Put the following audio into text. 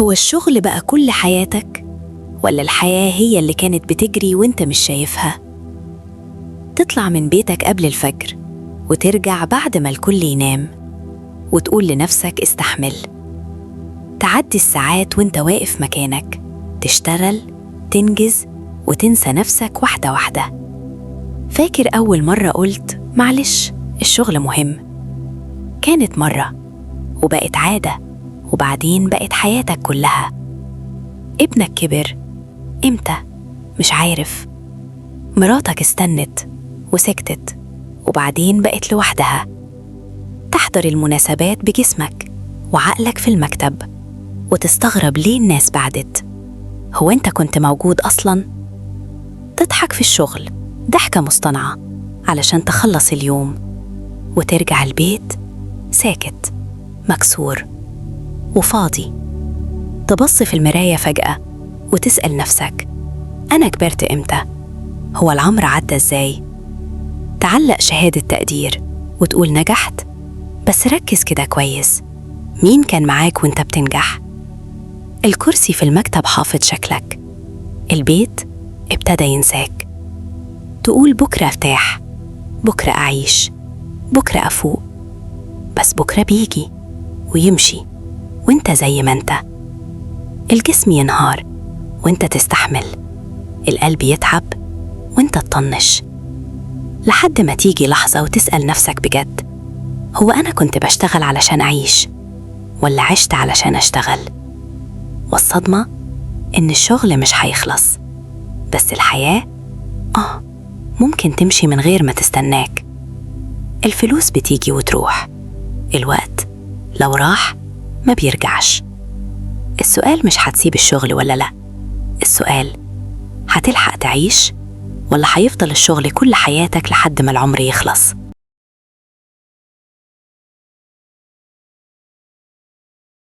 هو الشغل بقى كل حياتك؟ ولا الحياة هي اللي كانت بتجري وانت مش شايفها؟ تطلع من بيتك قبل الفجر وترجع بعد ما الكل ينام وتقول لنفسك استحمل. تعدي الساعات وانت واقف مكانك، تشتغل، تنجز، وتنسى نفسك واحدة واحدة. فاكر أول مرة قلت معلش الشغل مهم؟ كانت مرة وبقت عادة، وبعدين بقت حياتك كلها. ابنك كبر، امتى؟ مش عارف. مراتك استنت وسكتت، وبعدين بقت لوحدها. تحضر المناسبات بجسمك وعقلك في المكتب، وتستغرب ليه الناس بعدت. هو انت كنت موجود أصلاً؟ تضحك في الشغل ضحكة مصطنعة علشان تخلص اليوم، وترجع البيت ساكت، مكسور وفاضي. تبص في المراية فجأة وتسأل نفسك أنا كبرت إمتى؟ هو العمر عدى إزاي؟ تعلق شهادة تقدير وتقول نجحت، بس ركز كده كويس، مين كان معاك وانت بتنجح؟ الكرسي في المكتب حافظ شكلك، البيت ابتدى ينساك. تقول بكرة ارتاح، بكرة أعيش، بكرة أفوق، بس بكرة بيجي ويمشي وانت زي ما انت. الجسم ينهار وانت تستحمل، القلب يتعب وانت تطنش، لحد ما تيجي لحظة وتسأل نفسك بجد، هو أنا كنت بشتغل علشان أعيش ولا عشت علشان أشتغل؟ والصدمة إن الشغل مش هيخلص، بس الحياة ممكن تمشي من غير ما تستناك. الفلوس بتيجي وتروح، الوقت لو راح ما بيرجعش. السؤال مش هتسيب الشغل ولا لأ، السؤال هتلحق تعيش ولا هيفضل الشغل كل حياتك لحد ما العمر يخلص؟